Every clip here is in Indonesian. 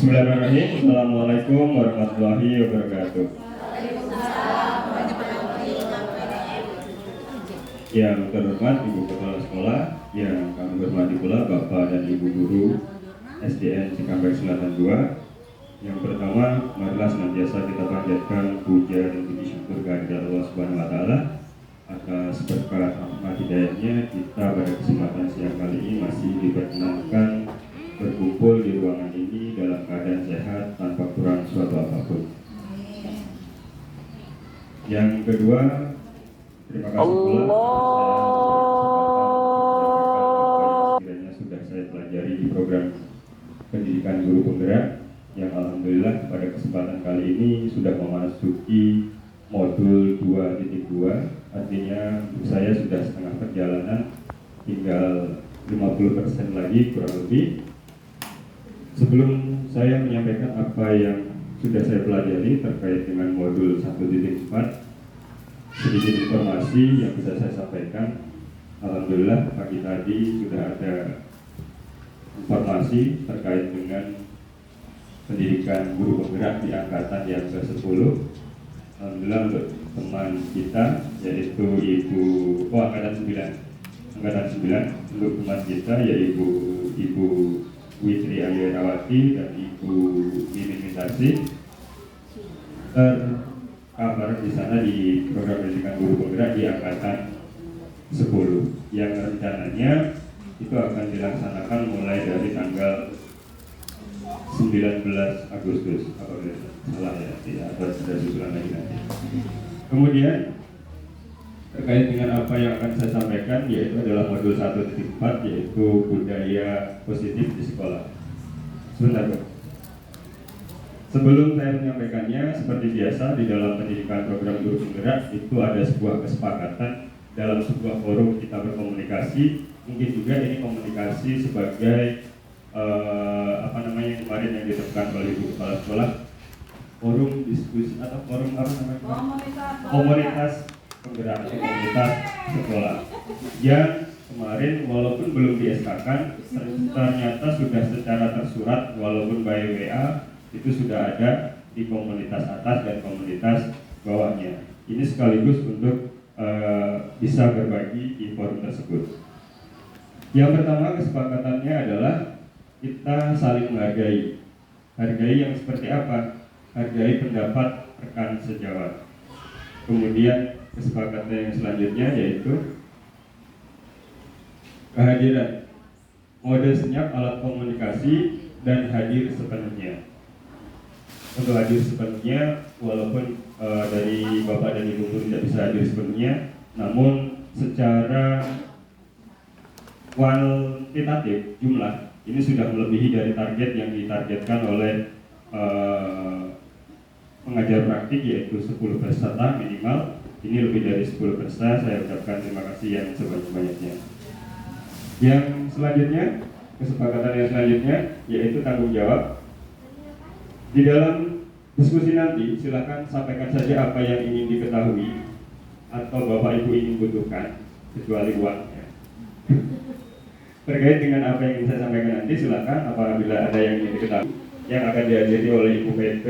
Bismillahirrahmanirrahim. Assalamualaikum warahmatullahi wabarakatuh. Yang terhormat Ibu Kepala Sekolah, yang kami hormati pula Bapak dan Ibu Guru SDN Cikampek Selatan 2. Yang pertama, marilah senantiasa kita panjatkan puja dan puji syukur kehadirat Allah Subhanahu wa taala atas berkat rahmat hidayahnya kita pada kesempatan siang kali ini masih diperkenankan berkumpul di ruangan ini dalam keadaan sehat tanpa kurang suatu apapun. Yang kedua, terima kasih pula kiranya sudah saya pelajari di program pendidikan guru penggerak yang alhamdulillah pada kesempatan kali ini sudah memasuki modul 2.2, artinya saya sudah setengah perjalanan, tinggal 50% lagi kurang lebih. Sebelum saya menyampaikan apa yang sudah saya pelajari terkait dengan modul 1.4, sedikit informasi yang bisa saya sampaikan. Alhamdulillah pagi tadi sudah ada informasi terkait dengan pendidikan guru penggerak di angkatan yang ke-10. Alhamdulillah untuk teman kita yaitu angkatan 9 untuk teman kita yaitu Ibu Witri Ayu Herawati dan Ibu Mimin Mintasi tercover di sana di program pendidikan guru penggerak di angkatan 10 yang rencananya itu akan dilaksanakan mulai dari tanggal 19 Agustus, apabila salah ya, tidak ada susulan lagi nanti. Kemudian terkait dengan apa yang akan saya sampaikan yaitu adalah modul 1.4 yaitu budaya positif di sekolah. Sebentar, Bu. Sebelum saya menyampaikannya, seperti biasa di dalam pendidikan program guru penggerak itu ada sebuah kesepakatan dalam sebuah forum kita berkomunikasi. Mungkin juga ini komunikasi sebagai yang kemarin yang ditetapkan oleh Ibu Kepala Sekolah, forum diskusi atau forum komunitas penggerak komunitas sekolah yang kemarin walaupun belum di-SK-kan ternyata sudah secara tersurat walaupun by WA itu sudah ada di komunitas atas dan komunitas bawahnya. Ini sekaligus untuk bisa berbagi di forum tersebut. Yang pertama kesepakatannya adalah kita saling menghargai. Hargai yang seperti apa? Hargai pendapat rekan sejawat. Kemudian kesepakatan yang selanjutnya yaitu kehadiran, mode senyap alat komunikasi dan hadir sepenuhnya. Untuk hadir sepenuhnya, walaupun dari Bapak dan Ibu Guru tidak bisa hadir sepenuhnya, namun secara kuantitatif jumlah ini sudah melebihi dari target yang ditargetkan oleh pengajar praktik yaitu 10 peserta minimal. Ini lebih dari 10 peserta, saya ucapkan terima kasih yang sebanyak-banyaknya. Yang selanjutnya, kesepakatan yang selanjutnya yaitu tanggung jawab. Di dalam diskusi nanti silakan sampaikan saja apa yang ingin diketahui atau Bapak Ibu ingin butuhkan, kecuali uangnya. Terkait dengan apa yang ingin saya sampaikan nanti silakan apabila ada yang ingin diketahui yang akan dihadiri oleh Ibu PP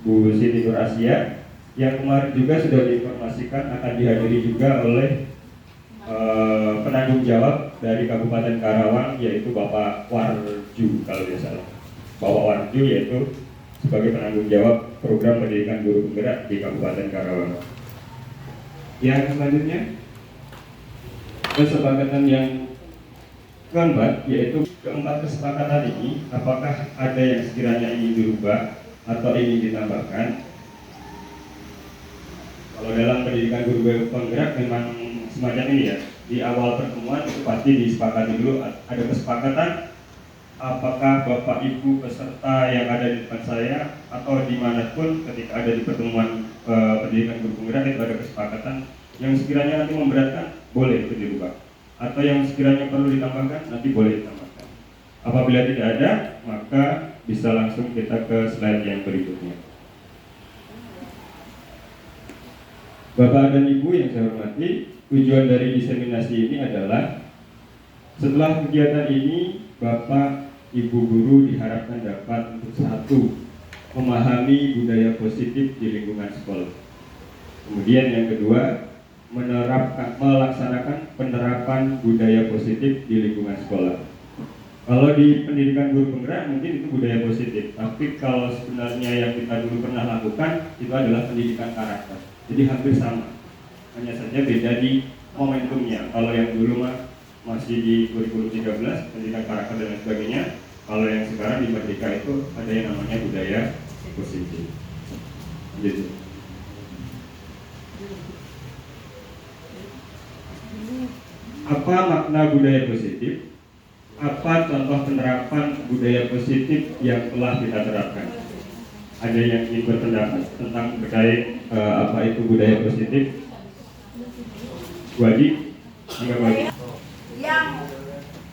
Bu Siti Nur Asia yang kemarin juga sudah diinformasikan akan dihadiri juga oleh penanggung jawab dari Kabupaten Karawang yaitu Bapak Warju kalau tidak salah. Bapak Warju yaitu sebagai penanggung jawab program pendidikan guru penggerak di Kabupaten Karawang. Yang selanjutnya kesepakatan yang keempat yaitu keempat kesepakatan ini apakah ada yang sekiranya ingin dirubah atau ingin ditambahkan. Kalau dalam pendidikan guru penggerak memang semacam ini ya, di awal pertemuan itu pasti disepakati dulu ada kesepakatan apakah Bapak Ibu peserta yang ada di depan saya atau dimanapun ketika ada di pertemuan pendidikan guru penggerak itu ada kesepakatan yang sekiranya nanti memberatkan boleh itu dirubah atau yang sekiranya perlu ditambahkan nanti boleh ditambahkan. Apabila tidak ada maka bisa langsung kita ke slide yang berikutnya. Bapak dan Ibu yang saya hormati, tujuan dari diseminasi ini adalah setelah kegiatan ini Bapak ibu guru diharapkan dapat untuk satu, memahami budaya positif di lingkungan sekolah. Kemudian yang kedua, melaksanakan penerapan budaya positif di lingkungan sekolah. Kalau di pendidikan guru penggerak mungkin itu budaya positif, tapi kalau sebenarnya yang kita dulu pernah lakukan itu adalah pendidikan karakter. Jadi hampir sama, hanya saja beda di momentumnya. Kalau yang dulu masih di kurikulum 13, pendidikan karakter dan lain sebagainya. Kalau yang sekarang di Merdeka itu ada yang namanya budaya positif. Gitu. Apa makna budaya positif? Apa contoh penerapan budaya positif yang telah kita terapkan? Ada yang ingin berpendapat tentang terkait apa itu budaya positif? Wajib? Enggak wajib? Yang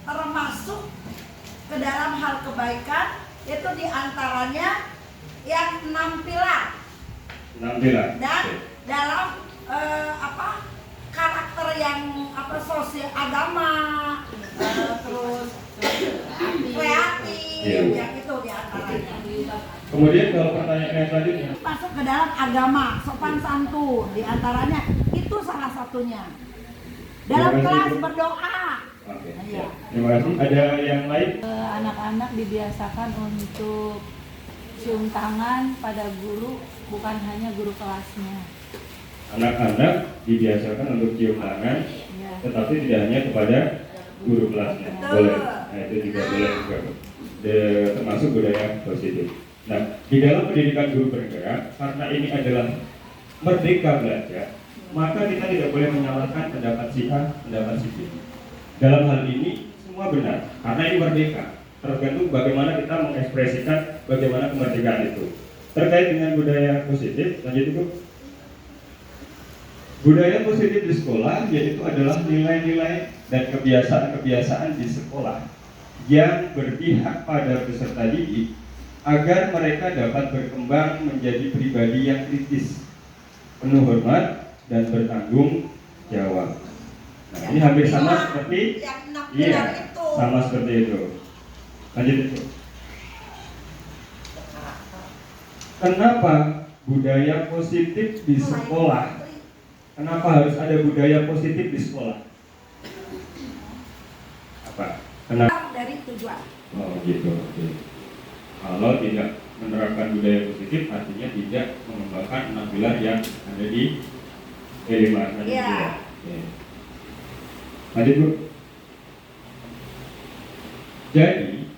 termasuk ke dalam hal kebaikan itu diantaranya yang 6 pilar. 6 pilar. Dan dalam karakter yang sosial, agama, terus kreatif, yang itu diantaranya. Kemudian kalau pertanyaan yang selanjutnya Masuk ke dalam agama, sopan santun diantaranya itu salah satunya. Dalam kelas berdoa. Oke. Ya. Terima kasih. Ada yang lain? Anak-anak dibiasakan untuk cium tangan pada guru, bukan hanya guru kelasnya. Anak-anak dibiasakan untuk cium tangan, Ya. tetapi tidak hanya kepada guru kelasnya. Boleh. Nah, itu juga boleh juga. Termasuk budaya positif. Nah, di dalam pendidikan guru bergerak, karena ini adalah merdeka belajar, maka kita tidak boleh menyalahkan pendapat si A, pendapat si B. Dalam hal ini semua benar, karena ini merdeka. Tergantung bagaimana kita mengekspresikan bagaimana kemerdekaan itu. Terkait dengan budaya positif, lanjut itu. Budaya positif di sekolah yaitu adalah nilai-nilai dan kebiasaan-kebiasaan di sekolah yang berpihak pada peserta didik agar mereka dapat berkembang menjadi pribadi yang kritis, penuh hormat, dan bertanggung jawab. Nah, ini hampir sama seperti sama seperti itu. Lanjut itu. Kenapa budaya positif di sekolah? Kenapa harus ada budaya positif di sekolah? Apa? Kenapa? Dari tujuan. Oh gitu. Oke. Kalau tidak menerapkan budaya positif, artinya tidak mengembangkan 6 pilar yang ada di E5. Iya. Lanjut Bu. Jadi,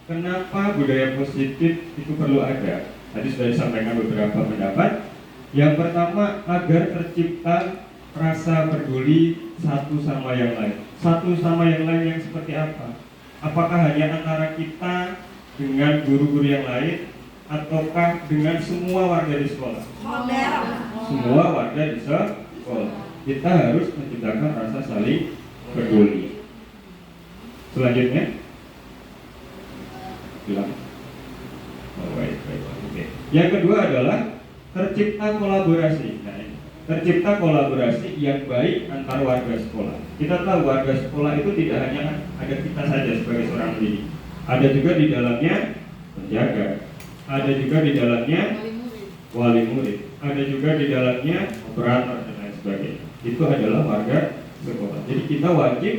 kenapa budaya positif itu perlu ada? Tadi sudah disampaikan beberapa pendapat. Yang pertama, agar tercipta rasa peduli satu sama yang lain. Satu sama yang lain yang seperti apa? Apakah hanya antara kita dengan guru-guru yang lain, ataukah dengan semua warga di sekolah? Semua warga di sekolah. Kita harus menciptakan rasa saling peduli. Selanjutnya, bilang. Oh, baik. Oke. Yang kedua adalah tercipta kolaborasi. Nah, tercipta kolaborasi yang baik antar warga sekolah. Kita tahu warga sekolah itu tidak hanya ada kita saja sebagai seorang pendidik. Ada juga di dalamnya penjaga. Ada juga di dalamnya wali murid. Ada juga di dalamnya operator dan lain sebagainya. Itu adalah warga sekolah. Jadi kita wajib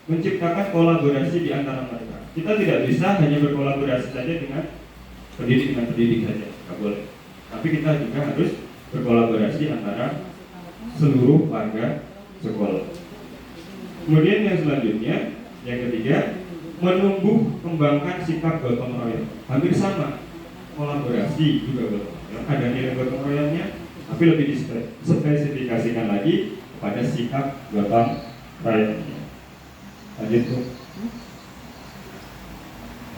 menciptakan kolaborasi di antara mereka. Kita tidak bisa hanya berkolaborasi saja dengan pendidik saja. Tidak boleh. Tapi kita juga harus berkolaborasi antara seluruh warga sekolah. Kemudian yang selanjutnya, yang ketiga, menumbuh kembangkan sikap gotong royong. Hampir sama, kolaborasi juga gotong royong. Ada nilai gotong royongnya, tapi lebih dispesifikasikan lagi pada sikap gotong royongnya. Lanjut Bu.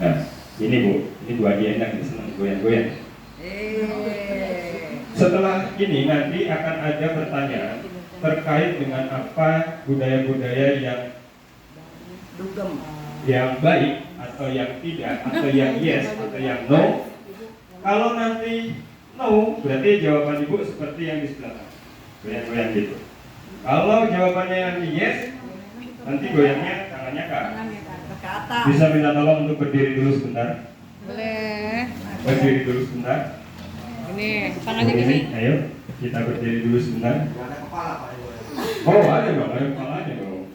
Nah, ini Bu, ini Bu Adi enak, senang goyang-goyang. Setelah ini nanti akan ada pertanyaan terkait dengan apa budaya-budaya yang baik atau yang tidak, atau yang yes atau yang no. Kalau nanti no, berarti jawaban Ibu seperti yang di sebelah kanan, goyang-goyang gitu. Kalau jawabannya yang yes, nanti goyangnya tangannya ke atas. Ke atas. Bisa minta tolong untuk berdiri dulu sebentar. Boleh. Berdiri dulu sebentar. Ini tangannya gini. Ayo, kita berdiri dulu sebentar. Oh, ada dong, ada kepalanya dong.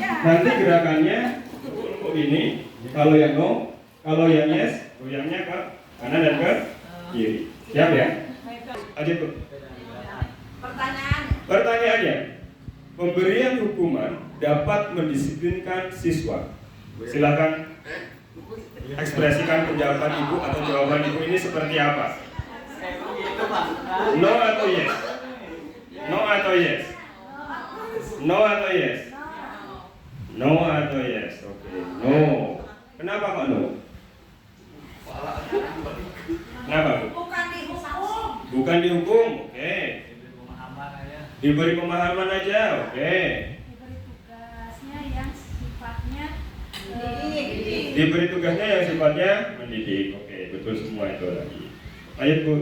Nanti gerakannya untuk ini, kalau yang no, kalau yang yes, goyangnya ke kanan dan ke kiri. Siap ya? Aja tuh. Pertanyaan. Pertanyaannya, pemberian hukuman dapat mendisiplinkan siswa. Silakan ekspresikan penjawaban ibu atau jawaban ibu ini seperti apa? No atau yes? No atau yes? No atau yes? No atau yes? Oke, no. Kenapa kok no? Kenapa? Bukan dihukum. Bukan dihukum, oke. Diberi pemahaman aja, oke. Diberi tugasnya yang sifatnya Diberi tugasnya yang sifatnya mendidik, oke, betul semua itu lagi. Lanjut Bu.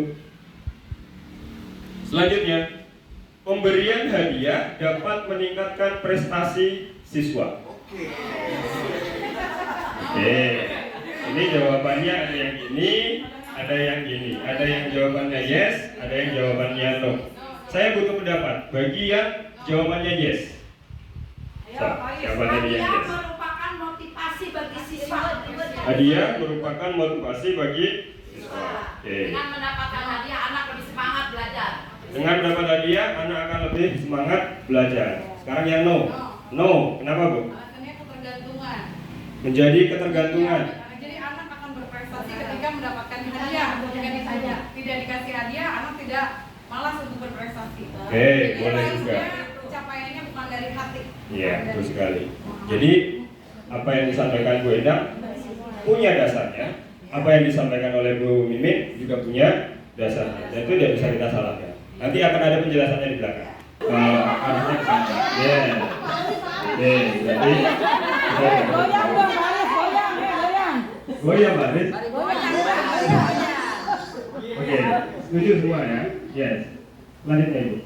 Selanjutnya, pemberian hadiah dapat meningkatkan prestasi siswa. Oke, ini jawabannya ada yang gini, ada yang gini, ada yang jawabannya yes, ada yang jawabannya no. Saya butuh pendapat bagi yang jawabannya yes. Siapa tadi yang Hadiah yes? merupakan motivasi bagi siswa. Hadiah merupakan motivasi bagi siswa. Oke. Dengan mendapatkan hadiah, anak lebih semangat belajar. Dengan mendapat hadiah, anak akan lebih semangat belajar. Sekarang yang no. No, kenapa Bu? Alasannya ketergantungan. Menjadi ketergantungan. Jadi anak akan berprestasi ketika mendapatkan hadiah. Tidak dikasih hadiah, anak tidak malas untuk berprestasi. Oke, boleh juga. Pencapaiannya bukan dari hati. Iya, betul sekali. Jadi apa yang disampaikan Bu Endang punya dasarnya. Apa yang disampaikan oleh Bu Mimin juga punya dasarnya. Dan itu tidak bisa kita salahkan. Nanti akan ada penjelasannya di belakang. Arahnya ke sana. Ya. Oke, jadi goyang dong, Baris, goyang, goyang. goyang Baris. Oke, setuju semua ya? Yes. Lanjutnya Ibu.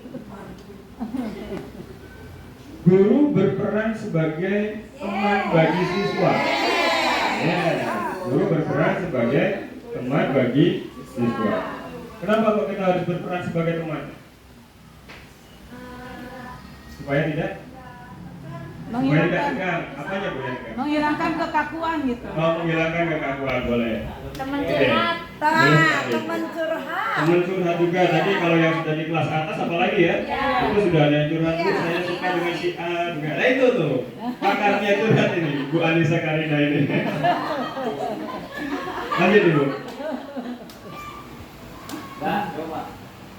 Guru berperan sebagai teman bagi siswa. Ya, guru berperan sebagai teman bagi siswa. Kenapa kok kita harus berperan sebagai teman? Supaya tidak tegang. Apanya Bu yang tegang? Menghilangkan kekakuan gitu. Mau menghilangkan kekakuan boleh. Teman Oke. curhat. Boleh sekali. Teman curhat. Teman curhat juga. Tadi kalau yang sudah di kelas atas apalagi ya? Itu sudah ada yang curhat. Bu, saya suka dengan si A. Dengan. Nah itu tuh pakarnya curhat ini, Bu Anissa Karina ini. Lanjut Ibu.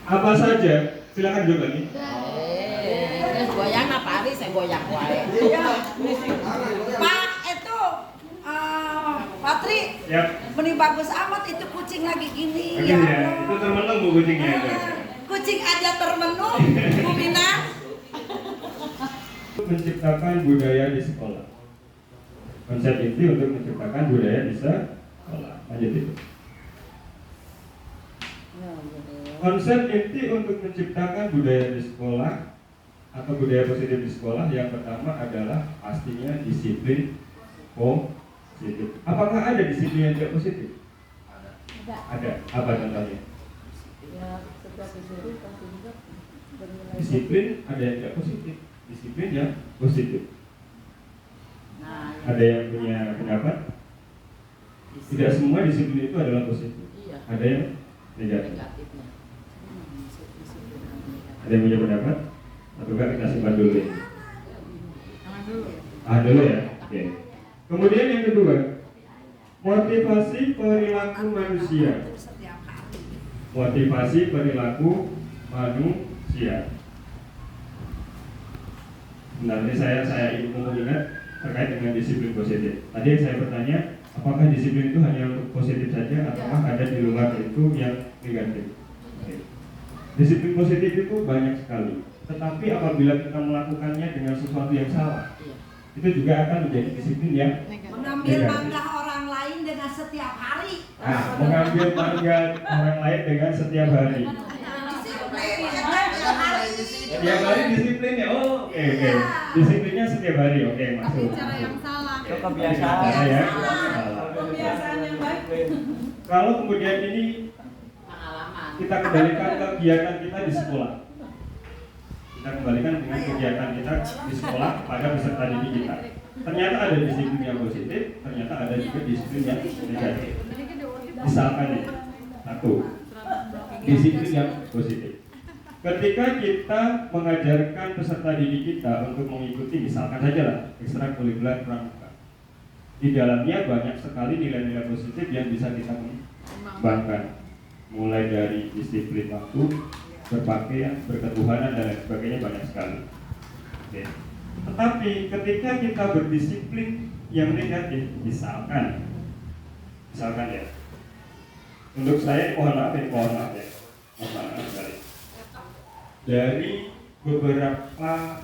Apa saja? Silakan jawab lagi. Goyang apa hari saya goyang wae. Pak itu Patri, Siap. mending bagus amat itu kucing lagi gini. Oke ya. Itu termenung Bu kucingnya itu. Kucing aja termenung, Bu Mina. Menciptakan budaya di sekolah. Konsep inti untuk menciptakan budaya di sekolah. Lanjut itu. Konsep inti untuk menciptakan budaya di sekolah atau budaya positif di sekolah yang pertama adalah pastinya disiplin positif. Apakah ada disiplin yang tidak positif? Ada. Apa contohnya? Disiplin ada yang tidak positif. Disiplin yang positif. Ada yang punya pendapat? Tidak semua disiplin itu adalah positif. Ada yang negatif. Ada yang punya pendapat? Atau enggak kita simpan dulu ini? Dulu ya. Oke. Kemudian yang kedua, motivasi perilaku manusia. Motivasi perilaku manusia. Nanti saya ingin mengingat terkait dengan disiplin positif. Tadi saya bertanya, apakah disiplin itu hanya untuk positif saja, ataukah ada di luar itu yang negatif? Oke. Disiplin positif itu banyak sekali. Tetapi apabila kita melakukannya dengan sesuatu yang salah, itu juga akan menjadi disiplin yang Mengambil negatif. mangga orang lain dengan setiap hari. Mengambil mangga orang lain dengan setiap hari. Setiap hari disiplin ya. Oh, oke. Disiplinnya setiap hari. Oke, masuk. Cara yang salah. Itu kebiasaan. Cara ya. Salah. Kebiasaan yang baik. Kalau kemudian ini kita kembalikan ke kegiatan kita di sekolah. Kita kembalikan dengan kegiatan kita di sekolah pada peserta didik kita. Ternyata ada disiplin yang positif, ternyata ada juga disiplin yang negatif. Misalkan nih, satu, disiplin yang positif. Ketika kita mengajarkan peserta didik kita untuk mengikuti, misalkan saja lah, ekstrakurikuler pramuka, di dalamnya banyak sekali nilai-nilai positif yang bisa kita kembangkan, mulai dari disiplin waktu, berpakaian, berketuhanan, dan lain sebagainya, banyak sekali. Oke. Tetapi ketika kita berdisiplin yang negatif, misalkan ya, untuk saya mohon maaf ya, mohon maaf sekali. Dari beberapa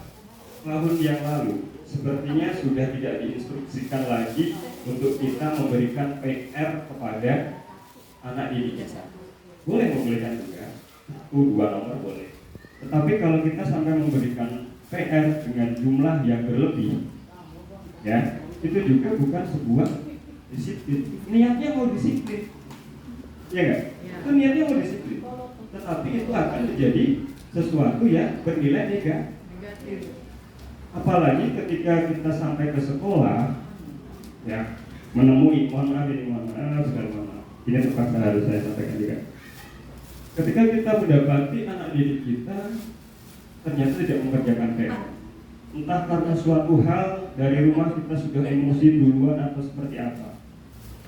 tahun yang lalu, sepertinya sudah tidak diinstruksikan lagi untuk kita memberikan PR kepada anak didik kita. Boleh memberikan juga, dua nomor boleh. Tetapi kalau kita sampai memberikan PR dengan jumlah yang berlebih, ya, itu juga bukan sebuah disiplin. Niatnya mau disiplin, ya nggak? Itu niatnya mau disiplin, tetapi itu akan menjadi sesuatu yang bernilai negatif. Apalagi ketika kita sampai ke sekolah, ya, menemui, mohon maaf sekali, mohon maaf. Ini terpaksa harus saya sampaikan juga. Ketika kita mendapati anak didik kita ternyata tidak mengerjakan PR, entah karena suatu hal dari rumah kita sudah emosi duluan atau seperti apa,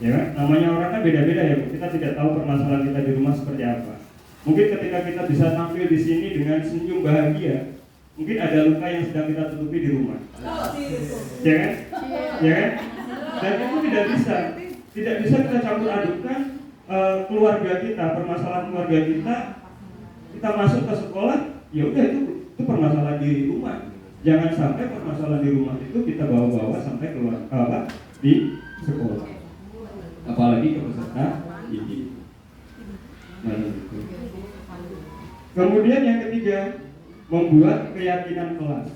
ya kan? Namanya orang kan beda-beda ya, kita tidak tahu permasalahan kita di rumah seperti apa. Mungkin ketika kita bisa tampil di sini dengan senyum bahagia, mungkin ada luka yang sedang kita tutupi di rumah, ya kan? Ya kan? Dan itu tidak bisa kita campur adukan keluarga kita, permasalahan keluarga kita masuk ke sekolah, ya udah itu permasalahan di rumah. Jangan sampai permasalahan di rumah itu kita bawa-bawa sampai keluar di sekolah, apalagi ke peserta didik. Nah, itu. Kemudian yang ketiga, membuat keyakinan kelas.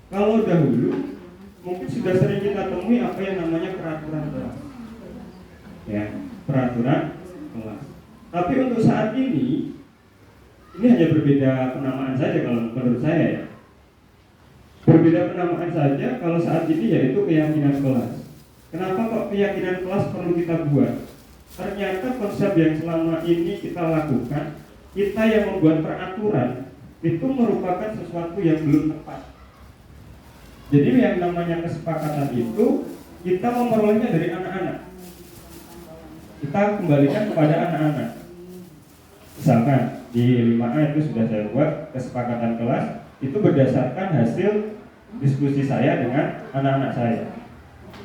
Kalau dahulu mungkin sudah sering kita temui apa yang namanya peraturan kelas, ya, peraturan kelas. Tapi untuk saat ini hanya berbeda penamaan saja kalau menurut saya ya. Berbeda penamaan saja kalau saat ini, yaitu keyakinan kelas. Kenapa kok keyakinan kelas perlu kita buat? Ternyata konsep yang selama ini kita lakukan, kita yang membuat peraturan, itu merupakan sesuatu yang belum tepat. Jadi yang namanya kesepakatan itu kita memperolehnya dari anak-anak. Kita kembalikan kepada anak-anak. Misalkan di 5A itu sudah saya buat kesepakatan kelas, itu berdasarkan hasil diskusi saya dengan anak-anak saya.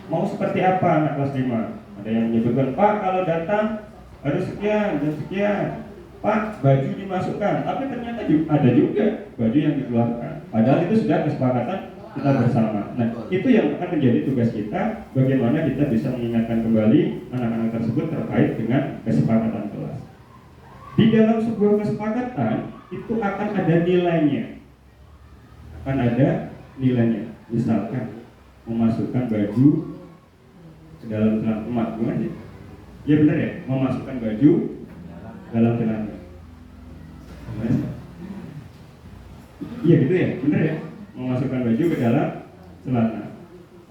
Mau seperti apa anak kelas 5? Ada yang menyebutkan, Pak kalau datang harus sekian dan sekian, Pak baju dimasukkan. Tapi ternyata ada juga baju yang dikeluarkan. Padahal itu sudah kesepakatan kita bersama. Nah, itu yang akan menjadi tugas kita, bagaimana kita bisa mengingatkan kembali anak-anak tersebut terkait dengan kesepakatan kelas. Di dalam sebuah kesepakatan itu akan ada nilainya. Akan ada nilainya. Misalkan memasukkan baju ke dalam celana, gimana sih? Ya benar ya, memasukkan baju dalam celana. Iya gitu ya, benar ya, memasukkan baju ke dalam celana.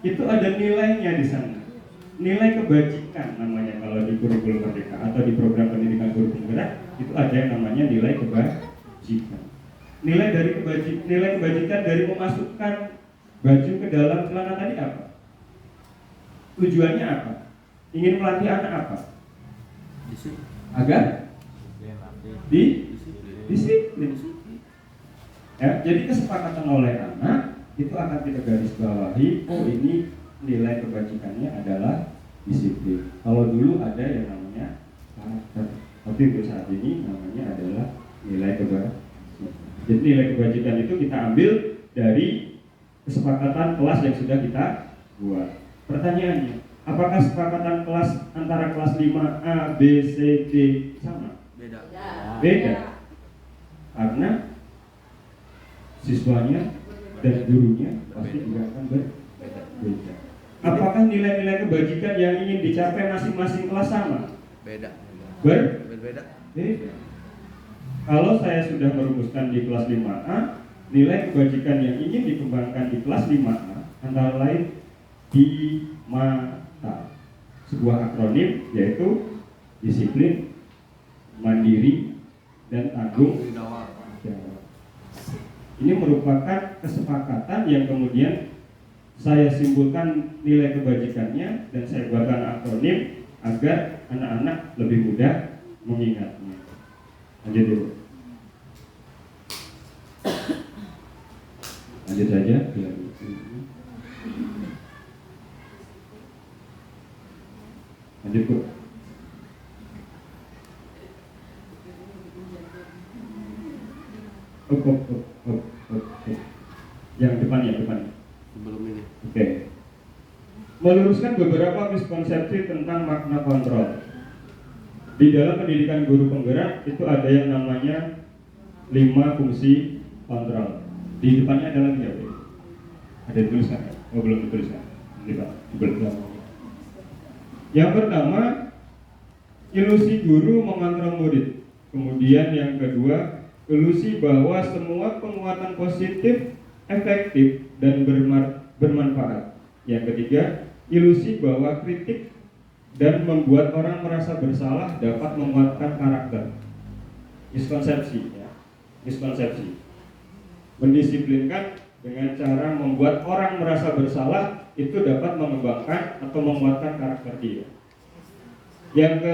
Itu ada nilainya di sana. Nilai kebajikan namanya kalau di kurikulum merdeka atau di program pendidikan kurikulum gerak, itu ada yang namanya nilai kebajikan. Nilai kebajikan dari memasukkan baju ke dalam celana tadi apa? Tujuannya apa? Ingin melatih anak apa? Agar disiplin. Ya, jadi kesepakatan oleh anak itu akan kita garis bawahi. Oh, ini nilai kebajikannya adalah disiplin. Kalau dulu ada yang namanya karakter, tapi untuk saat ini namanya adalah nilai kebajikan. Jadi nilai kebajikan itu kita ambil dari kesepakatan kelas yang sudah kita buat. Pertanyaannya, apakah kesepakatan kelas antara kelas 5A, B, C, D sama? Beda. Karena siswanya dan gurunya pasti juga akan berbeda. Apakah nilai-nilai kebajikan yang ingin dicapai masing-masing kelas sama? Beda. Berbeda. Kalau saya sudah merumuskan di kelas 5A, nilai kebajikan yang ingin dikembangkan di kelas 5A antara lain DIMATA, sebuah akronim yaitu disiplin, mandiri, dan tanggung jawab. Ini merupakan kesepakatan yang kemudian saya simpulkan nilai kebajikannya dan saya buatkan akronim agar anak-anak lebih mudah mengingatnya. Lanjut dulu. Lanjut saja. Lanjut Bu. Yang depan. Sebelum ini. Oke. Meluruskan beberapa miskonsepsi tentang makna kontrol. Di dalam pendidikan guru penggerak itu ada yang namanya 5 fungsi kontrol. Di depannya ada lagi ya, Bu? Ada dituliskan? Oh, belum dituliskan. Yang pertama, ilusi guru mengontrol murid. Kemudian yang kedua, ilusi bahwa semua penguatan positif efektif dan bermanfaat. Yang ketiga, ilusi bahwa kritik dan membuat orang merasa bersalah dapat menguatkan karakter. Miskonsepsi, ya. Miskonsepsi. Mendisiplinkan dengan cara membuat orang merasa bersalah itu dapat mengembangkan atau menguatkan karakter dia. Yang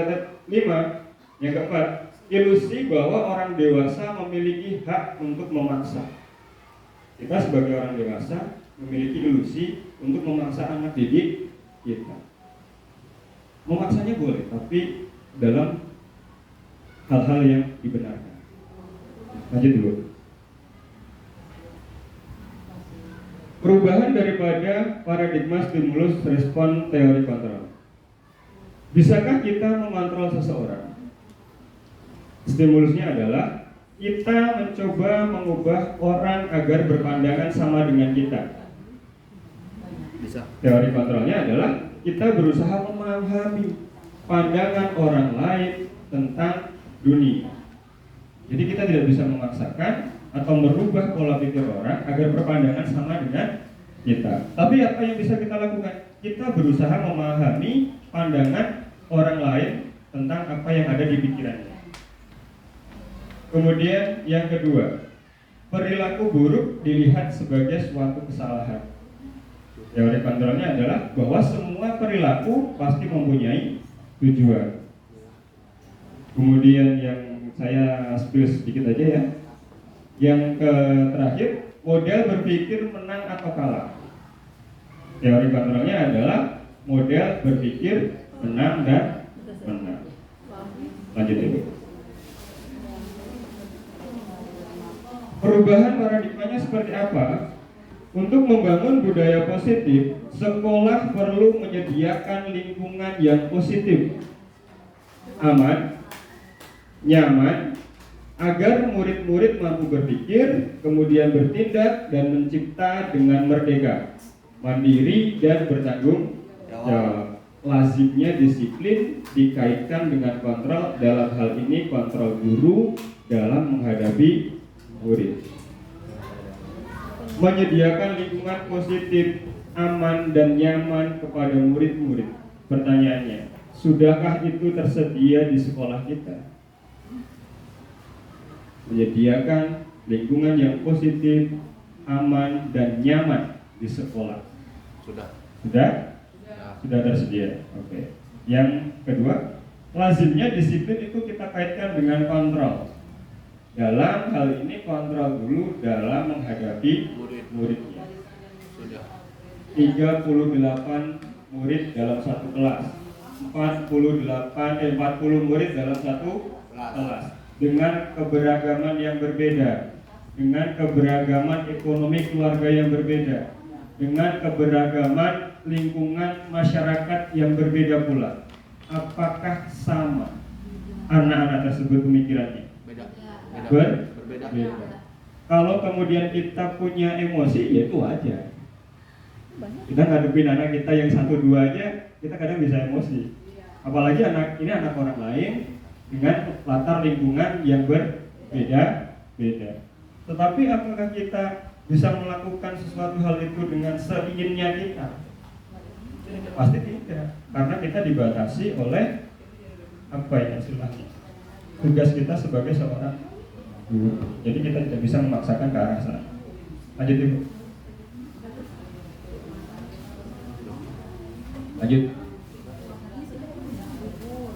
keempat, ilusi bahwa orang dewasa memiliki hak untuk memaksa. Kita sebagai orang dewasa memiliki ilusi untuk memaksa anak didik kita. Memaksanya boleh, tapi dalam hal-hal yang dibenarkan. Lanjut dulu. Perubahan daripada paradigma stimulus respon teori kontrol. Bisakah kita mengontrol seseorang? Stimulusnya adalah kita mencoba mengubah orang agar berpandangan sama dengan kita. Bisa. Teori kontrolnya adalah kita berusaha memahami pandangan orang lain tentang dunia. Jadi kita tidak bisa memaksakan atau merubah pola pikir orang agar berpandangan sama dengan kita. Tapi apa yang bisa kita lakukan? Kita berusaha memahami pandangan orang lain tentang apa yang ada di pikirannya. Kemudian yang kedua, perilaku buruk dilihat sebagai suatu kesalahan. Teori kontrolnya adalah bahwa semua perilaku pasti mempunyai tujuan. Kemudian yang saya spill sedikit aja ya. Yang terakhir, model berpikir menang atau kalah. Teori kontrolnya adalah model berpikir menang dan menang. Lanjut ibu. Perubahan paradigmanya seperti apa? Untuk membangun budaya positif, sekolah perlu menyediakan lingkungan yang positif, aman, nyaman, agar murid-murid mampu berpikir, kemudian bertindak dan mencipta dengan merdeka, mandiri dan bertanggung jawab. Lazimnya disiplin dikaitkan dengan kontrol, dalam hal ini kontrol guru dalam menghadapi murid. Menyediakan lingkungan positif, aman dan nyaman kepada murid-murid. Pertanyaannya, sudahkah itu tersedia di sekolah kita? Menyediakan lingkungan yang positif, aman dan nyaman di sekolah. Sudah. Sudah tersedia. Oke. Yang kedua, lazimnya disiplin itu kita kaitkan dengan kontrol. Dalam hal ini kontrol dulu dalam menghadapi muridnya. Sudah. 38 murid dalam satu kelas, 40 murid dalam satu kelas, dengan keberagaman yang berbeda, dengan keberagaman ekonomi keluarga yang berbeda, dengan keberagaman lingkungan masyarakat yang berbeda pula. Apakah sama anak-anak tersebut pemikirannya? Berbeda. Kalau kemudian kita punya emosi, ya itu wajar. Kita ngadepin anak kita yang 1-2 aja, kita kadang bisa emosi. Apalagi anak ini anak orang lain dengan latar lingkungan yang berbeda-beda. Tetapi apakah kita bisa melakukan sesuatu hal itu dengan seinginnya kita? Pasti tidak, karena kita dibatasi oleh apa ya istilahnya, tugas kita sebagai seorang guru. Jadi kita tidak bisa memaksakan ke arah sana. Lanjut Ibu.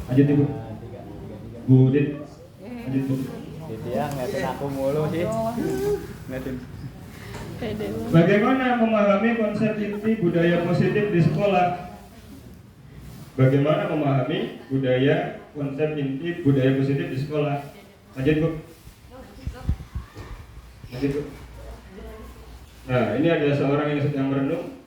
Lanjut Ibu. Bu Dit. Lanjut Bu. Dia ngeliatin aku mulu sih. Ngeliatin. Bagaimana memahami konsep inti budaya positif di sekolah? Bagaimana memahami konsep inti budaya positif di sekolah? Lanjut Bu. Lanjut Bu. Nah, ini ada seorang yang sedang merenung,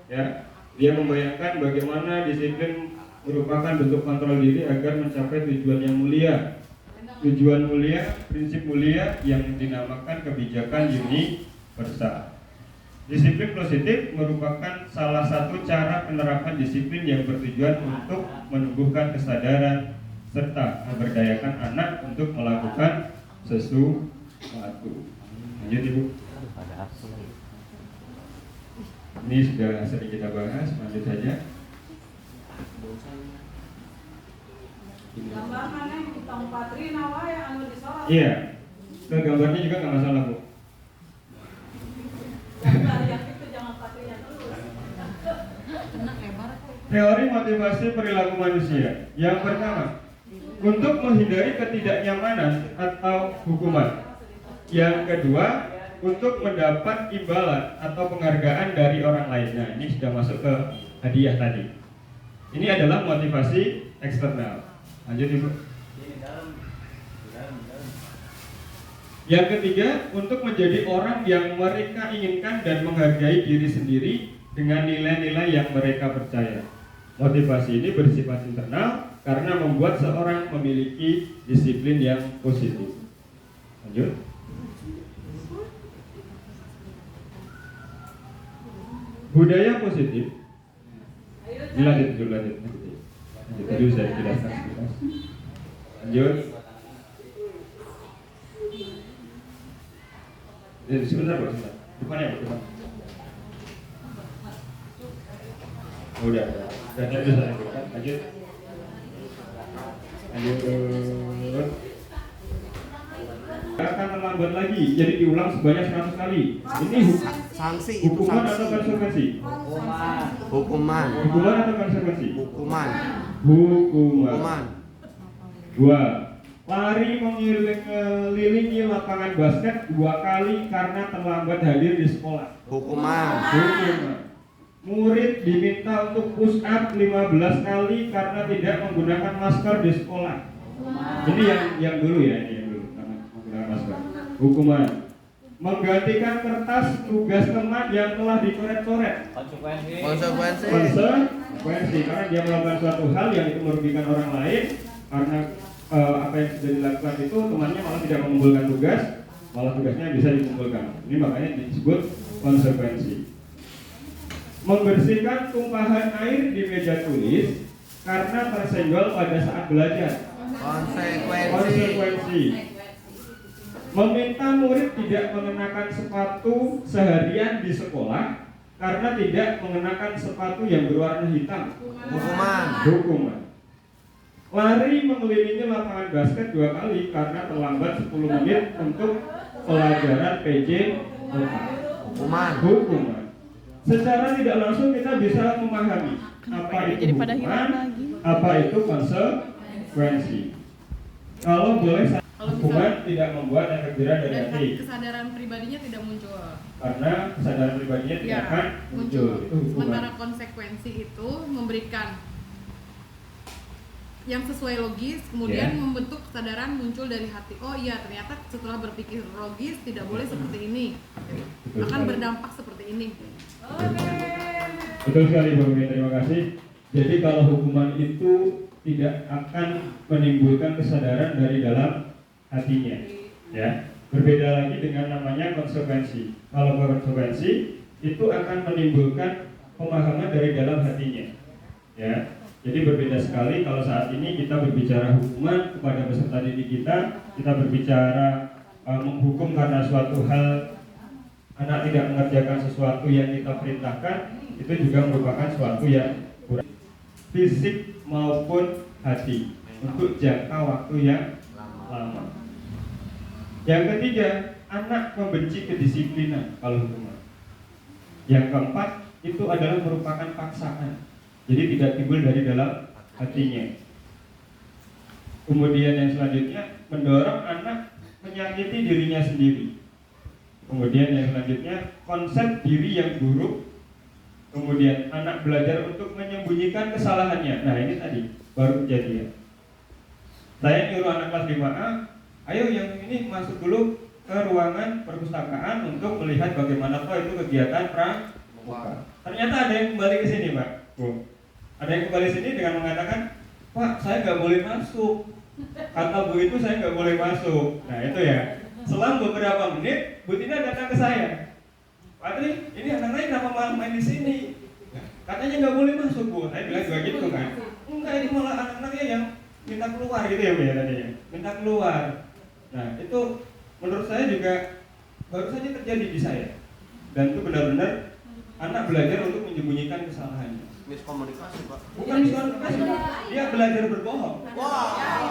ya. Dia membayangkan bagaimana disiplin merupakan bentuk kontrol diri agar mencapai tujuan yang mulia. Tujuan mulia, prinsip mulia yang dinamakan kebijakan universal. Disiplin positif merupakan salah satu cara penerapan disiplin yang bertujuan untuk menumbuhkan kesadaran serta memberdayakan anak untuk melakukan sesuatu. Lanjut Ibu. Ini sudah sering kita bahas, lanjut saja. Gambar mana yang utang patri nawa ya anu disorot. Iya, ke gambarnya juga nggak masalah Bu. Gambar yang itu jangan patrinya terus. Teori motivasi perilaku manusia. Yang pertama, untuk menghindari ketidaknyamanan atau hukuman. Yang kedua, untuk mendapat imbalan atau penghargaan dari orang lain. Nah, ini sudah masuk ke hadiah tadi. Ini adalah motivasi eksternal. Lanjut Ibu. Yang ketiga, untuk menjadi orang yang mereka inginkan dan menghargai diri sendiri dengan nilai-nilai yang mereka percaya. Motivasi ini bersifat internal karena membuat seorang memiliki disiplin yang positif. Lanjut. Budaya positif. Lanjut. Tadi saya jelaskan sekilas. Lanjut. Sebentar Bu, sebentar. Depannya Bu, depan. Udah bisa lanjutkan. Lanjut. Akan terlambat lagi, jadi diulang sebanyak 100 kali. Ini Sanksi itu hukuman atau sanksi. konsekuensi? Hukuman. Hukuman atau konsekuensi? Hukuman. Hukuman. 2. Lari mengelilingi lapangan basket 2 kali karena terlambat hadir di sekolah. Hukuman. Hukuman. Murid diminta untuk push up 15 kali karena tidak menggunakan masker di sekolah. Ini yang dulu ya, ini yang dulu karena menggunakan masker. Hukuman. Menggantikan kertas tugas teman yang telah dicoret-coret. Konsekuensi. Konsekuensi karena dia melakukan suatu hal yang itu merugikan orang lain, karena apa yang sudah dilakukan itu temannya malah tidak mengumpulkan tugas, malah tugasnya bisa dikumpulkan. Ini makanya disebut konsekuensi. Membersihkan tumpahan air di meja tulis karena tersenggol pada saat belajar. Konsekuensi. Meminta murid tidak mengenakan sepatu seharian di sekolah karena tidak mengenakan sepatu yang berwarna hitam. Hukuman. Lari mengelilingi lapangan basket 2 kali karena terlambat 10 menit untuk pelajaran PJ. Hukuman. Secara tidak langsung kita bisa memahami apa itu hukuman, apa itu konsekuensi. Kalau boleh hukuman tidak membuat efek jerah dari Dan hati. kesadaran pribadinya tidak muncul. Karena kesadaran pribadinya tidak akan muncul. Itu hukuman. Sementara konsekuensi itu memberikan yang sesuai logis, kemudian membentuk kesadaran muncul dari hati. Oh iya, ternyata setelah berpikir logis tidak boleh seperti ini. Betul Akan sekali. berdampak seperti ini. Betul sekali Bu Mimi, terima kasih. Jadi kalau hukuman itu tidak akan menimbulkan kesadaran dari dalam hatinya, ya. Berbeda lagi dengan namanya konsekuensi. Kalau konsekuensi itu akan menimbulkan pemahaman dari dalam hatinya. Ya, jadi berbeda sekali kalau saat ini kita berbicara hukuman kepada peserta didik kita berbicara menghukum karena suatu hal anak tidak mengerjakan sesuatu yang kita perintahkan, itu juga merupakan suatu yang kurang fisik maupun hati untuk jangka waktu yang lama. Yang ketiga, anak membenci kedisiplinan kalau hukuman. Yang keempat, itu adalah merupakan paksaan, jadi tidak timbul dari dalam hatinya. Kemudian yang selanjutnya, mendorong anak menyakiti dirinya sendiri. Kemudian yang selanjutnya, konsep diri yang buruk. Kemudian anak belajar untuk menyembunyikan kesalahannya. Nah ini tadi baru kejadian. Saya nyuruh anak kelas 5A, ayo yang ini masuk dulu ke ruangan perpustakaan untuk melihat bagaimana toh itu kegiatan pramuka. Ternyata ada yang kembali ke sini, Pak. Bu. Ada yang kembali sini dengan mengatakan, Pak, saya nggak boleh masuk. Kata Bu itu saya nggak boleh masuk. Nah itu ya. Selang beberapa menit, Bu Tina datang ke saya. Pak Tri, ini anak lain kenapa malah main di sini? Katanya nggak boleh masuk, Bu. Saya bilang juga gitu kan. Enggak, ini malah anak-anaknya yang minta keluar gitu ya, Bu ya tadinya. Minta keluar. Nah itu menurut saya juga baru saja terjadi di saya. Dan itu benar-benar anak belajar untuk menyembunyikan kesalahannya. Miskomunikasi, Pak. Bukan miskomunikasi, dia belajar berbohong.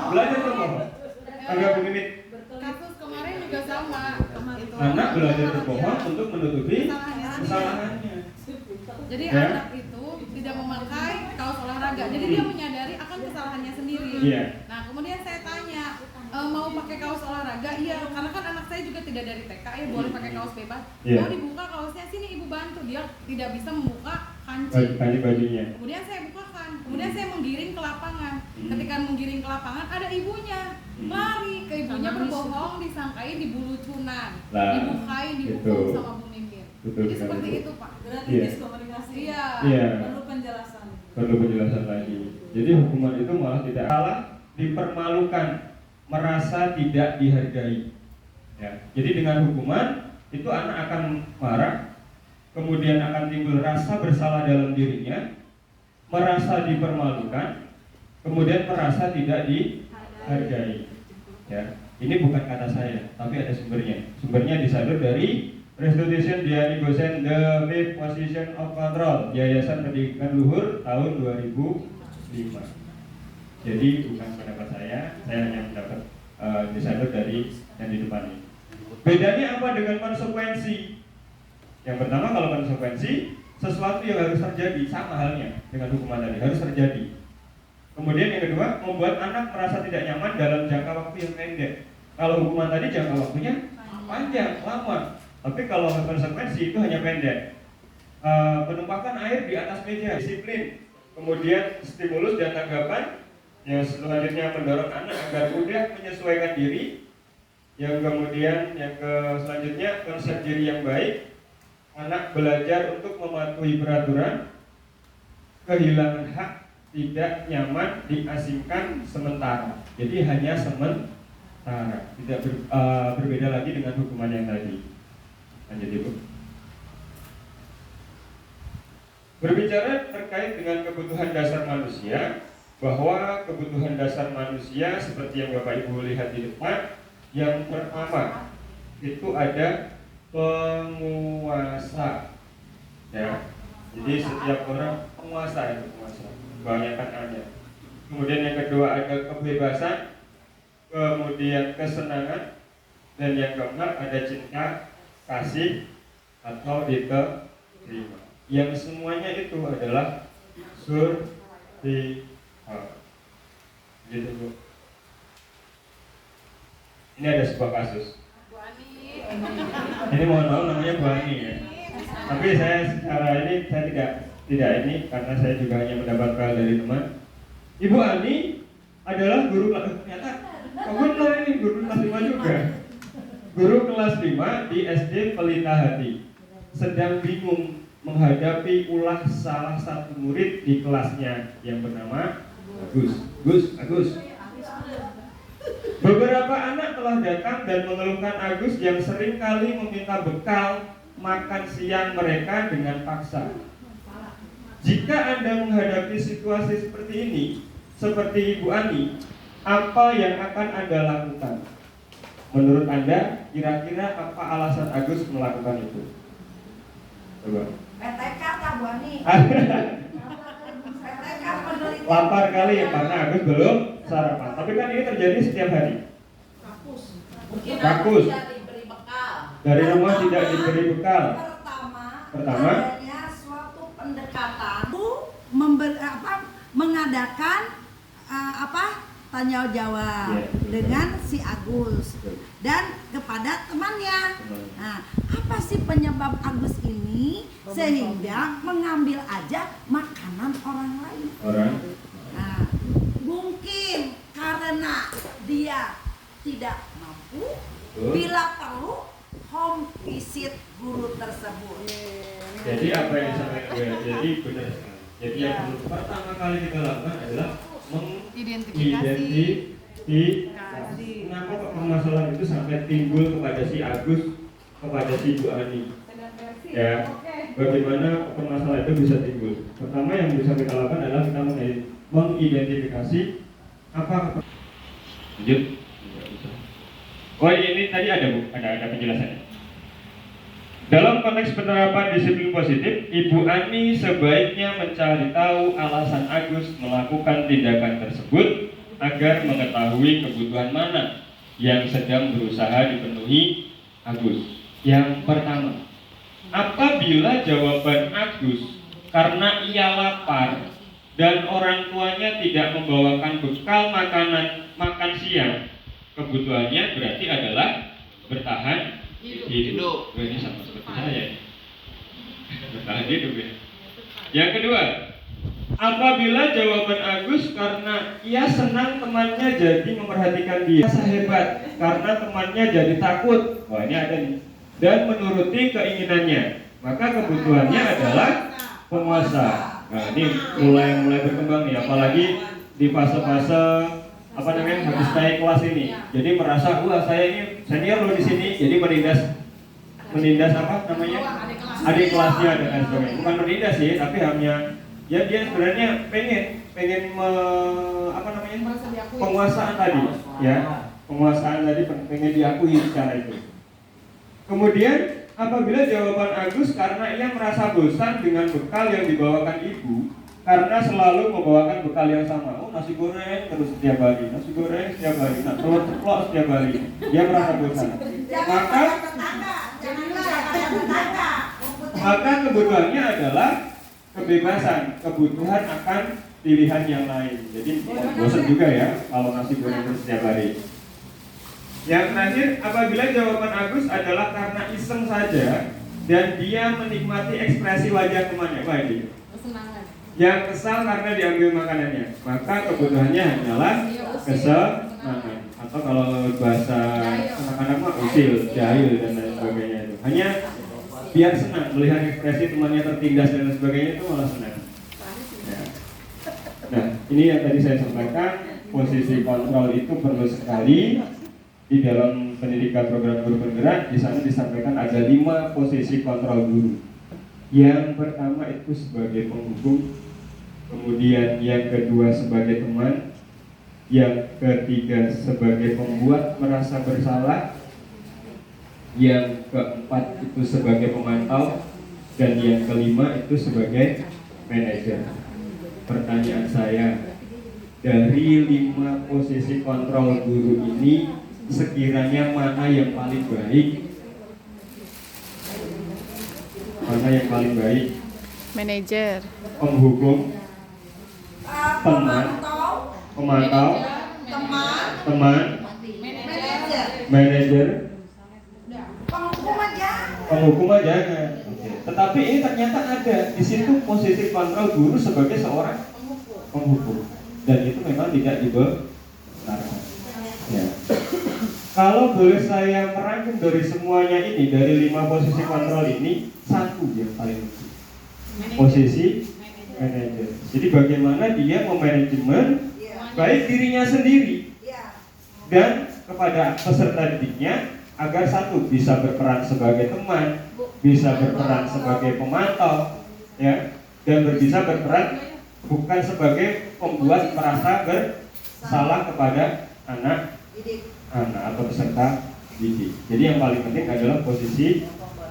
Belajar berbohong. Agak begini. Kasus kemarin juga sama. Anak belajar berbohong untuk menutupi kesalahannya. Jadi Ya. anak itu tidak memakai kaos olahraga. Jadi dia menyadari akan kesalahannya sendiri. Iya. Nah kemudian saya tanya, mau pakai kaos olahraga? Iya, karena kan anak saya juga tidak dari TK ya, boleh pakai kaos bebas. Iya. Mau dibuka kaosnya, sini ibu bantu. Dia tidak bisa membuka kanci. Bajunya. Kemudian saya bukakan, kemudian saya menggiring ke lapangan. Ketika menggiring ke lapangan ada ibunya, lari ke ibunya berbohong, disangkai dibulucunan, Lah, dibukain, dihukum gitu. sama Bu Mimpin. Betul Jadi sekali, seperti Bu. itu Pak. Berarti Iya. miskomunikasi. Iya. Iya. Perlu penjelasan. Perlu penjelasan lagi. Jadi hukuman itu malah tidak salah, dipermalukan, merasa tidak dihargai. Ya. Jadi dengan hukuman itu anak akan marah, kemudian akan timbul rasa bersalah dalam dirinya, merasa dipermalukan, kemudian merasa tidak dihargai. Ya. Ini bukan kata saya, tapi ada sumbernya. Sumbernya disadur dari Restitution Diani Gosen The Fifth Position of Control, Yayasan Pendidikan Luhur tahun 2005. Jadi bukan pendapat saya hanya mendapat disadur dari yang di depan ini. Bedanya apa dengan konsekuensi? Yang pertama, kalau konsekuensi sesuatu yang harus terjadi, sama halnya dengan hukuman tadi, harus terjadi. Kemudian yang kedua, membuat anak merasa tidak nyaman dalam jangka waktu yang pendek. Kalau hukuman tadi jangka waktunya panjang, lama. Tapi kalau konsekuensi itu hanya pendek. Penumpakan air di atas meja, disiplin. Kemudian stimulus dan tanggapan. Yang selanjutnya mendorong anak agar mudah menyesuaikan diri. Yang kemudian selanjutnya konsep diri yang baik. Anak belajar untuk mematuhi peraturan. Kehilangan hak, tidak nyaman, diasingkan sementara. Jadi hanya sementara. Tidak berbeda lagi dengan hukuman yang tadi. Lanjut Ibu. Berbicara terkait dengan kebutuhan dasar manusia, bahwa kebutuhan dasar manusia seperti yang Bapak Ibu lihat di depan, yang pertama itu ada penguasa. Ya. Jadi setiap orang penguasa itu penguasa. Kebanyakan ada. Kemudian yang kedua ada kebebasan, kemudian kesenangan, dan yang keempat ada cinta, kasih atau diterima. Yang semuanya itu adalah survival. Gitu Bu. Ini ada sebuah kasus. Bu Ani. Ini mohon maaf namanya Bu Ani ya. Tapi saya secara ini saya tidak ini karena saya juga hanya mendapatkan dari teman. Ibu Ani adalah guru kelas, ternyata benar ini guru kelas 5 juga. Guru kelas 5 di SD Pelita Hati sedang bingung menghadapi ulah salah satu murid di kelasnya yang bernama Agus. Beberapa anak telah datang dan mengeluhkan Agus yang sering kali meminta bekal makan siang mereka dengan paksa. Jika Anda menghadapi situasi seperti ini, seperti Ibu Ani, apa yang akan Anda lakukan? Menurut Anda, kira-kira apa alasan Agus melakukan itu? Coba. PTK Kak Bu Ani. PTK penelitian. Lapar kali ya, karena Agus belum sarapan. Tapi kan ini terjadi setiap hari. Mungkin Rakus. tidak diberi bekal. Dari rumah tidak diberi bekal. Pertama, adanya suatu pendekatan mengadakan tanya jawab Ya, betul. dengan si Agus Betul. dan kepada temannya. Nah, apa sih penyebab Agus ini sehingga mengambil aja makanan orang lain? orang Nah, mungkin karena dia tidak mampu, Betul. bila perlu home visit guru tersebut. Jadi apa yang disampaikan jadi benar sekali. Jadi yang perlu pertama kali kita lakukan adalah mengidentifikasi kenapa kok permasalahan itu sampai timbul kepada si Agus, kepada si Bu Ani. Ya, bagaimana permasalahan itu bisa timbul? Pertama yang bisa kita lakukan adalah kita mengidentifikasi apa. Lanjut. Oh ini tadi ada Bu, ada penjelasannya. Dalam konteks penerapan disiplin positif, Ibu Ani sebaiknya mencari tahu alasan Agus melakukan tindakan tersebut agar mengetahui kebutuhan mana yang sedang berusaha dipenuhi Agus. Yang pertama, apabila jawaban Agus karena ia lapar dan orang tuanya tidak membawakan bekal makan siang, kebutuhannya berarti adalah bertahan hidup. Ini sama seperti saya. Bertahan hidup ya. Yang kedua, apabila jawaban Agus karena ia senang temannya jadi memperhatikan dia, merasa hebat karena temannya jadi takut. Wah ini ada nih. Dan menuruti keinginannya, maka kebutuhannya adalah penguasa. Nah ini mulai berkembang nih, apalagi di fase-fase habis naik kelas ini. Jadi merasa wah saya ini senior loh di sini, jadi menindas adik kelasnya dan lain sebagainya. Bukan menindas sih, tapi hanya ya dia sebenarnya pengen penguasaan tadi, ya penguasaan tadi pengen diakui secara itu. Kemudian apabila jawaban Agus karena ia merasa bosan dengan bekal yang dibawakan ibu, karena selalu membawakan bekal yang sama. Oh nasi goreng terus setiap hari, nasi goreng setiap hari, telur ceplok setiap hari. Dia merasa bosan. Maka kebutuhannya adalah kebebasan, kebutuhan akan pilihan yang lain. Jadi bosan juga ya kalau nasi goreng terus setiap hari. Yang terakhir, apabila jawaban Agus adalah karena iseng saja dan dia menikmati ekspresi wajah temannya, baik. Yang kesal karena diambil makanannya, maka kebutuhannya hanyalah kesenangan. Atau kalau bahasa anak-anak mah usil, jahil dan lain sebagainya itu. Hanya biar senang melihat ekspresi temannya tertindas dan lain sebagainya itu malah senang. Ya. Nah, ini yang tadi saya sampaikan, posisi kontrol itu perlu sekali di dalam pendidikan program guru penggerak. Di sana disampaikan ada 5 posisi kontrol guru. Yang pertama itu sebagai penghubung, kemudian yang kedua sebagai teman, yang ketiga sebagai pembuat merasa bersalah, yang keempat itu sebagai pemantau, dan yang kelima itu sebagai manajer. Pertanyaan saya, dari 5 posisi kontrol guru ini sekiranya mana yang paling baik? Mana yang paling baik? Manajer. Penghubung, pemantau, teman, manajer, penghukum aja. Tetapi ini ternyata ada di situ posisi kontrol guru sebagai seorang penghukum, dan itu memang tidak dibenarkan. Ya. Kalau boleh saya merangkum dari semuanya ini, dari 5 posisi kontrol ini, satu yang paling penting, posisi manajer. Jadi bagaimana dia memanajemen baik dirinya sendiri dan kepada peserta didiknya, agar satu bisa berperan sebagai teman, bisa berperan sebagai pemantau, ya, dan bisa berperan bukan sebagai pembuat merasa bersalah kepada anak atau peserta didik. Jadi yang paling penting adalah posisi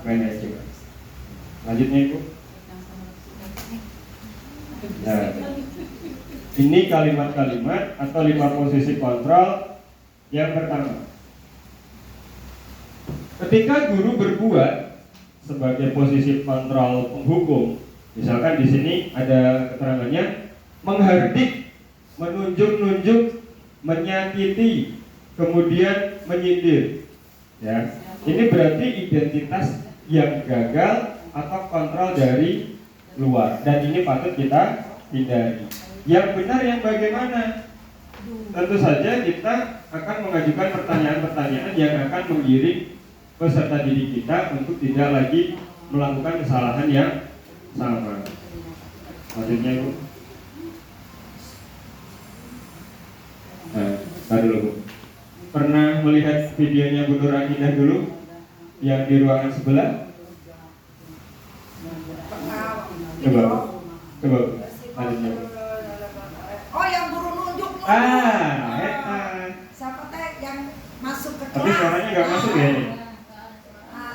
manajer. Lanjutnya Ibu. Nah, ini kalimat-kalimat atau 5 posisi kontrol yang pertama. Ketika guru berbuat sebagai posisi kontrol penghukum, misalkan di sini ada keterangannya menghardik, menunjuk-nunjuk, menyakiti, kemudian menyindir. Ya, ini berarti identitas yang gagal atau kontrol dari luar, dan ini patut kita hindari. Yang benar yang bagaimana? Tentu saja kita akan mengajukan pertanyaan-pertanyaan yang akan menggiring peserta didik kita untuk tidak lagi melakukan kesalahan yang sama. Maksudnya Ibu? Nah, tadi dulu Bu. Pernah melihat videonya Bu Nur Aminah dulu yang di ruangan sebelah? Coba, coba. Lanjutnya. Oh, yang guru nunjuk. Siapa teh yang masuk ke kelas? Tapi suaranya nggak masuk ya ini.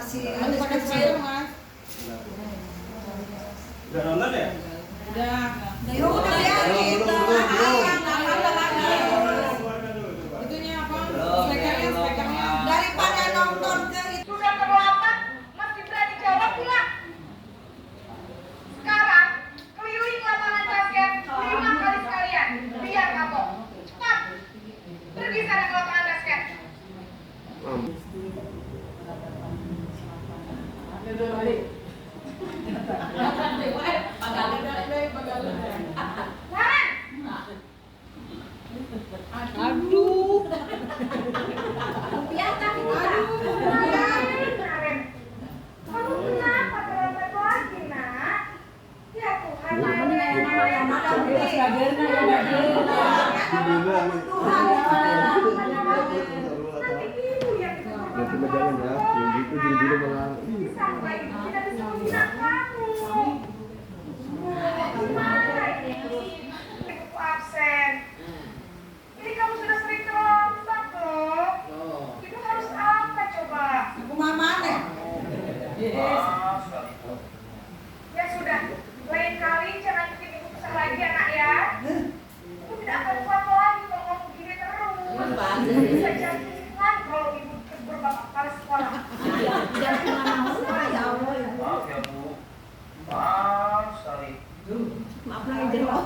Si Harus pakai kecil, Mas. Udah nonton ya? Udah. Ya udah biarin. Itunya apa? Spekernya. Daripada nonton ke itu. Sudah terlambat, masih berani jawab pula. Sekarang, keliling lapangan basket 5 kali sekalian, biar kapok. Cepat, pergi sana ke lapangan basket. Karen! Aduh. Rupiah tapi Karen, kamu kenapa terlambat lagi, nak? Ya Tuhan, nanti ibu yang Ya cuma jangan ya, yang gitu dulu malah. sampai ibu tidak bisa membina kamu. Gimana ini? Ibu absen. Ini kamu sudah sering terlambat loh. Ibu harus apa coba? aku mama nih. Ya sudah, lain kali jangan bikin ibu kesal lagi anak ya. Ibu tidak akan kuat lagi kalau kamu begini terus. Bisa jadikan kalau ibu beberapa kali sekolah. Jangan kemana-mana ya Allah ya. Maaf ya Bu, maaf sekali. Maaf lagi jero.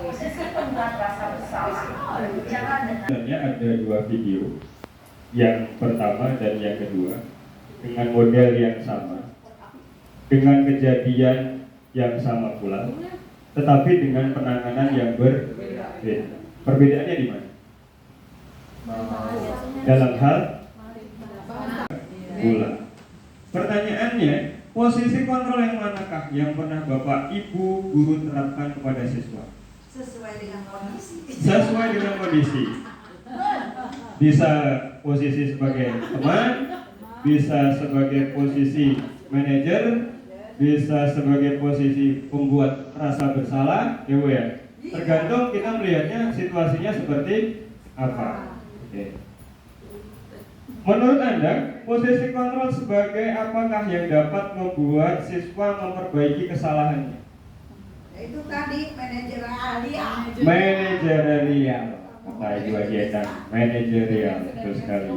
Posisi pembuat rasa bersalah. Jangan dengan Sebenarnya ada 2 video. Yang pertama dan yang kedua dengan model yang sama, dengan kejadian yang sama pula, tetapi dengan penanganan yang berbeda. Perbedaannya di mana? Dalam hal pula. Pertanyaannya, posisi kontrol yang manakah yang pernah Bapak Ibu guru terapkan kepada siswa? Sesuai dengan kondisi. Sesuai dengan kondisi. Bisa posisi sebagai teman, bisa sebagai posisi manajer, bisa sebagai posisi pembuat rasa bersalah, ya Bu ya. Tergantung kita melihatnya situasinya seperti apa. Oke. Menurut Anda, posisi kontrol sebagai apakah yang dapat membuat siswa memperbaiki kesalahannya? Itu tadi manajerial. Manajerial. Kata Ibu Ajetan, manajerial, betul sekali.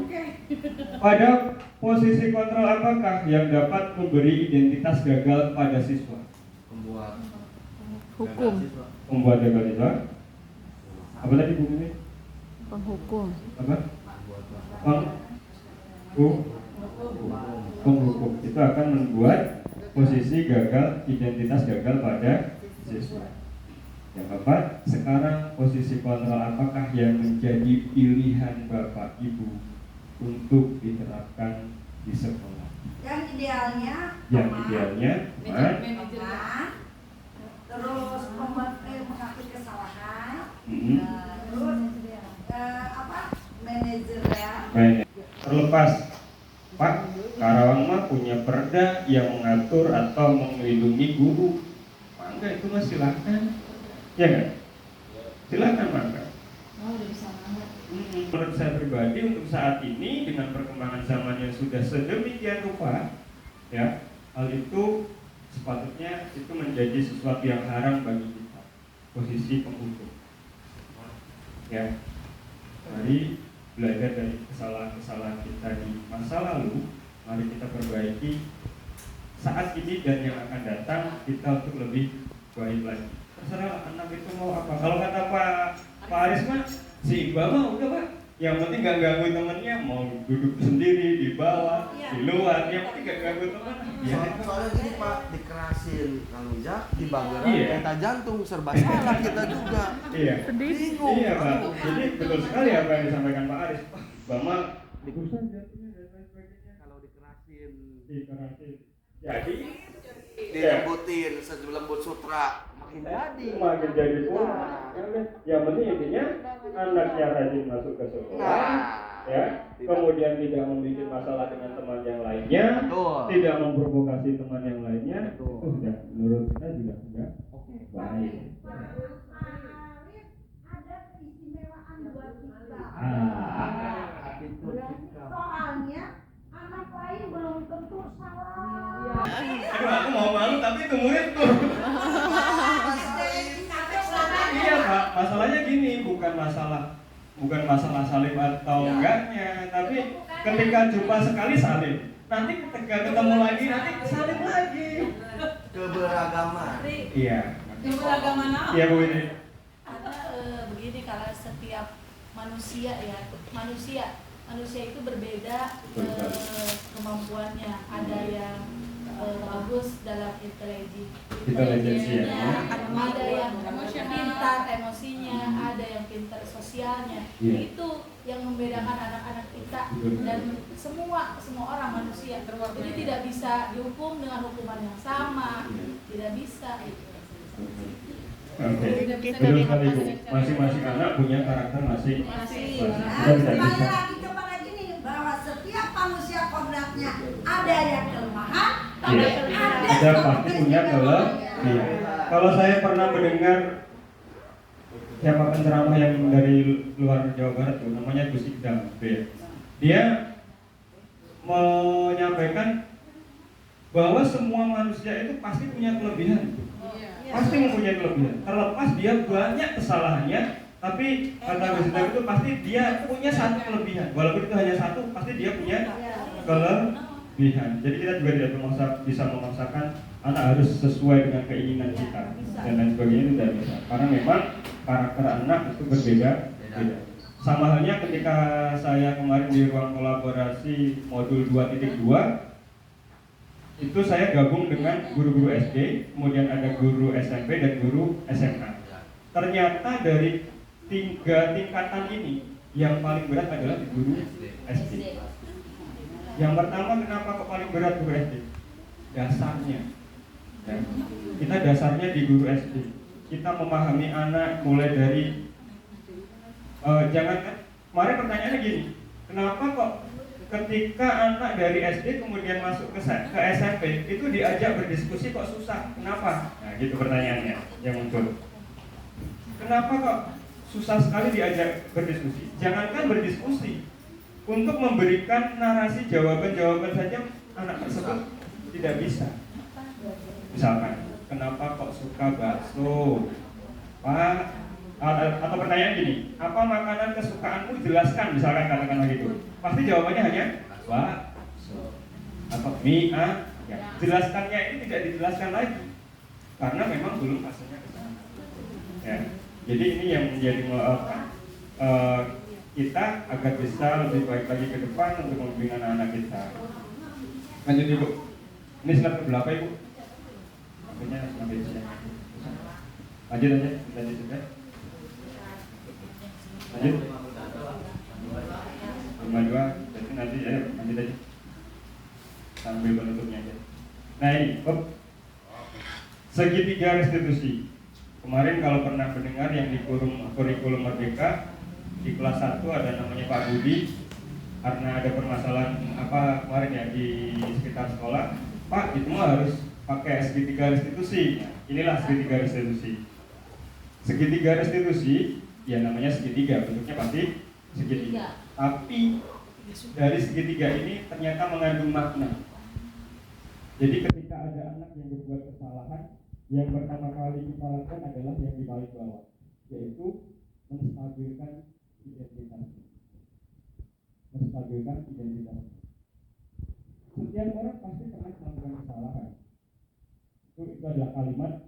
Pada posisi kontrol apakah yang dapat memberi identitas gagal pada siswa? Pembuat Hukum. Membuat gagal siswa? Apa tadi Bu ini? Penghukum. Apa? Penghukum itu akan membuat posisi gagal, identitas gagal pada siswa. Yang keempat, sekarang posisi kontrol apakah yang menjadi pilihan Bapak Ibu untuk diterapkan di sekolah? Yang idealnya Yang teman, idealnya teman, terus mengakui kesalahan, terus manajer ya. terlepas Pak Karawang mah punya perda, yang mengatur atau melindungi guru, maka itu mah silakan, ya kan? Silakan maka. Menurut saya pribadi untuk saat ini dengan perkembangan zaman yang sudah sedemikian rupa, ya, hal itu sepatutnya itu menjadi sesuatu yang haram bagi kita, posisi penghukum. Ya, mari belajar dari kesalahan-kesalahan kita di masa lalu, mari kita perbaiki saat ini dan yang akan datang kita untuk lebih baik lagi. Terserah anak itu mau apa. Kalau kata Pak Aris mah, si Iqbal mah udah Pak, yang penting gak ganggu temennya, mau duduk sendiri di bawah, di luar, yang penting gak ganggu temen. Ya. Soalnya gini Pak, dikerasin Kang Ija, dibageran, Iya. peta jantung, serba salah kita juga. Iya. Bingung. Iya Pak. Jadi betul sekali apa yang disampaikan Pak Aris. Pak, Bama dikusan jatuhnya dan lain sebagainya. Kalau dikerasin, Jadi dilembutin selembut sutra, makin jadi. makin jadi pun. Yang penting intinya anaknya rajin masuk ke sekolah, ya. Kemudian tidak membuat masalah dengan teman yang lainnya, Betul. tidak memprovokasi teman yang lainnya. Betul. Itu sudah menurut kita juga sudah baik. Ada keistimewaan buat kita. Ah. Soalnya anak lain belum tentu salah. Aduh, aku mau malu tapi itu muridku. Iya Pak, masalahnya gini, bukan masalah salim atau enggaknya, tapi ketika jumpa sekali salim, nanti ketika ketemu lagi nanti salim lagi. Keberagaman. Iya. Keberagaman apa? Iya Bu ini. Karena begini, kalau setiap manusia itu berbeda kemampuannya. Ada yang bagus dalam intelijensinya, ada yang pintar emosinya, ada yang pintar sosialnya. Iya. Itu yang membedakan anak-anak kita dan semua orang manusia. Jadi tidak bisa dihukum dengan hukuman yang sama, tidak bisa. Oke. Betul sekali Bu. Masing-masing anak punya karakter masing-masing. Kita tidak Kembali bisa. lagi kepada gini, bahwa setiap manusia kodratnya ada yang kelemahan, Iya. Kita pasti punya kelebihan. Kalau saya pernah mendengar siapa penceramah yang dari luar Jawa Barat tuh, namanya Gus Ikdam, dia menyampaikan bahwa semua manusia itu pasti punya kelebihan, pasti mempunyai kelebihan. Terlepas dia banyak kesalahannya, tapi kata Gus Ikdam itu pasti dia punya satu kelebihan, walaupun itu hanya satu, pasti dia punya kelebihan. Jadi kita juga tidak bisa memaksakan anak harus sesuai dengan keinginan kita dan lain sebagainya, itu tidak bisa. Karena memang karakter anak itu berbeda. Sama halnya ketika saya kemarin di ruang kolaborasi modul 2.2, itu saya gabung dengan guru-guru SD, kemudian ada guru SMP dan guru SMA. Ternyata dari 3 tingkatan ini yang paling berat adalah di guru SD. Yang pertama, kenapa kok paling berat guru SD? Dasarnya. Ya. Kita dasarnya di guru SD. Kita memahami anak mulai dari kemarin pertanyaannya gini, kenapa kok ketika anak dari SD kemudian masuk ke SMP itu diajak berdiskusi kok susah? Kenapa? Nah, gitu pertanyaannya yang muncul. Kenapa kok susah sekali diajak berdiskusi? Jangankan berdiskusi, untuk memberikan narasi jawaban-jawaban saja anak tersebut tidak bisa. Misalkan, kenapa kok suka bakso? Pak, atau pertanyaan gini, apa makanan kesukaanmu? Jelaskan, misalkan katakanlah gitu. Pasti jawabannya hanya bakso atau mie. Ya. Jelaskannya ini tidak dijelaskan lagi karena memang belum fasenya ke sana. Ya. Jadi ini yang menjadi kita agar bisa lebih baik lagi ke depan untuk membimbing anak-anak kita. Lanjut Ibu. Ini slide ke berapa Ibu? Akhirnya sampai di sini. Lanjut aja, lanjut juga. Lanjut. 52, jadi nanti ya lanjut aja. Sambil penutupnya aja. Nah ini, segitiga restitusi. Kemarin kalau pernah mendengar yang di kurikulum Merdeka, di kelas 1 ada namanya Pak Budi, karena ada permasalahan kemarin ya di sekitar sekolah, Pak itu mah harus pakai segitiga restitusi. Nah, inilah segitiga restitusi. Segitiga restitusi, ya namanya segitiga, bentuknya pasti segitiga. Tapi dari segitiga ini ternyata mengandung makna. Jadi ketika ada anak yang berbuat kesalahan, yang pertama kali kita lakukan adalah yang di paling bawah, yaitu menstabilkan identitas. Menstabilkan identitas. Setiap orang pasti pernah melakukan kesalahan. Itu adalah kalimat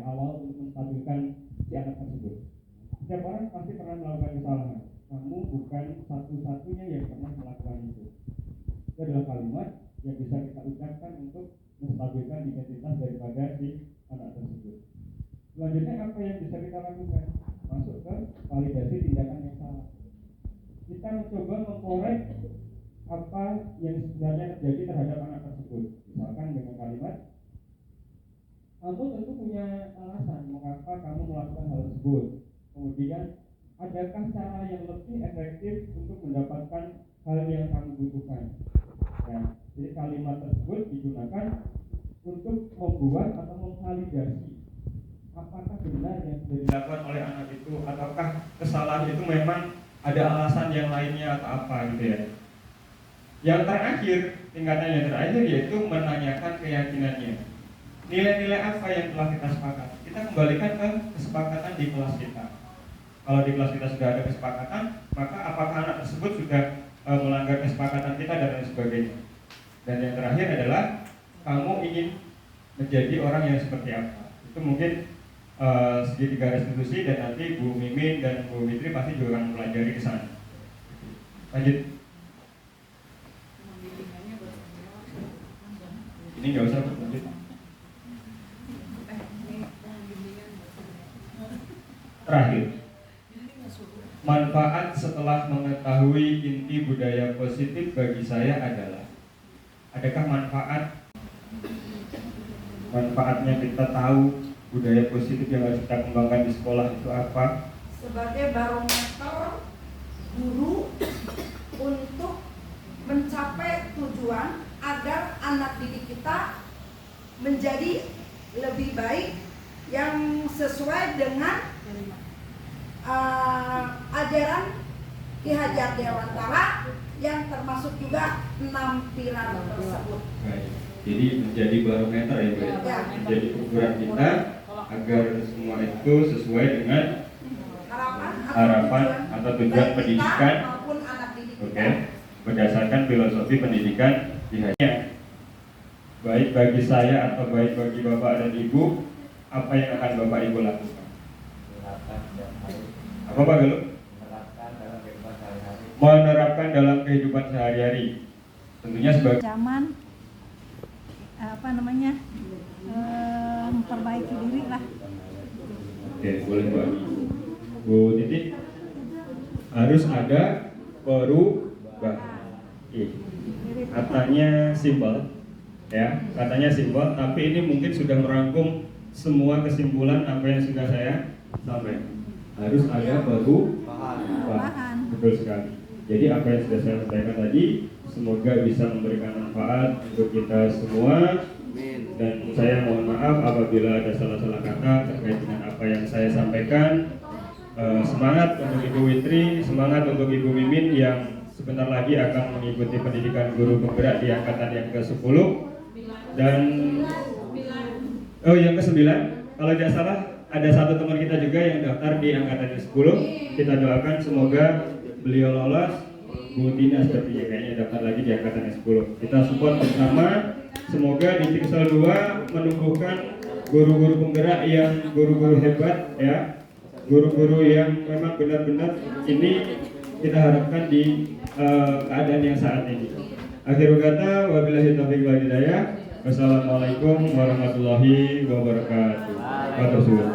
awal untuk menstabilkan si anak tersebut. Setiap orang pasti pernah melakukan kesalahan. Kamu bukan satu-satunya yang pernah melakukan itu. Itu adalah kalimat yang bisa kita ucapkan untuk menstabilkan identitas daripada si anak tersebut. Selanjutnya apa yang bisa kita lakukan? Masuk ke validasi tindakan yang salah. Kita mencoba mengkorek apa yang sebenarnya terjadi terhadap anak tersebut. Misalkan dengan kalimat, kamu tentu punya alasan mengapa kamu melakukan hal tersebut. Kemudian, adakah cara yang lebih efektif untuk mendapatkan hal yang kamu butuhkan? Nah, jadi kalimat tersebut digunakan untuk membuat atau memvalidasi apakah benar yang sudah dilakukan oleh anak itu, ataukah kesalahan itu memang ada alasan yang lainnya atau apa gitu ya. Yang terakhir, tingkatan yang terakhir yaitu menanyakan keyakinannya. Nilai-nilai apa yang telah kita sepakat? Kita kembalikan ke kesepakatan di kelas kita. Kalau di kelas kita sudah ada kesepakatan, maka apakah anak tersebut sudah melanggar kesepakatan kita dan lain sebagainya. Dan yang terakhir adalah kamu ingin menjadi orang yang seperti apa. Itu mungkin segitiga restitusi, dan nanti Bu Mimin dan Bu Mitri pasti juga akan mempelajari ke sana. Lanjut. Ini nggak usah lanjut. Terakhir, manfaat setelah mengetahui inti budaya positif bagi saya adalah, adakah manfaatnya kita tahu budaya positif yang harus kita kembangkan di sekolah itu apa? Sebagai barometer guru untuk mencapai tujuan agar anak didik kita menjadi lebih baik yang sesuai dengan ajaran Ki Haji Dewantara yang termasuk juga 6 pilar tersebut. Baik. Jadi menjadi barometer ya, Bu. Ya. Menjadi ukuran kita agar semua itu sesuai dengan harapan atau tujuan pendidikan maupun anak didik kita. Oke. Berdasarkan filosofi pendidikan Ki Haji. Baik bagi saya atau baik bagi Bapak dan Ibu, apa yang akan Bapak Ibu lakukan? Apa Pak Galuh? Menerapkan dalam kehidupan sehari-hari. Tentunya sebagai zaman memperbaiki diri lah. Oke, boleh Bu Ami. Bu Titi, harus ada perubahan. Katanya simpel, ya, katanya simpel, tapi ini mungkin sudah merangkum semua kesimpulan apa yang sudah saya sampaikan. Harus ada perubahan. Betul sekali. Jadi apa yang sudah saya sampaikan tadi, semoga bisa memberikan manfaat untuk kita semua. Dan saya mohon maaf apabila ada salah-salah kata terkait dengan apa yang saya sampaikan. Semangat untuk Ibu Witri, semangat untuk Ibu Mimin yang sebentar lagi akan mengikuti pendidikan guru penggerak di angkatan yang ke-10 dan yang ke-9. Kalau tidak salah ada satu teman kita juga yang daftar di angkatan yang 10. Kita doakan semoga beliau lolos. Bu Tina sepertinya kayaknya daftar lagi di angkatan yang 10. Kita support bersama. Semoga di Timsel 2 menumbuhkan guru-guru penggerak yang guru-guru hebat ya. Guru-guru yang memang benar-benar ini kita harapkan di keadaan yang saat ini. Akhirul kata, wabillahi taufiq wal hidayah. Wassalamualaikum warahmatullahi wabarakatuh. Matur suwun.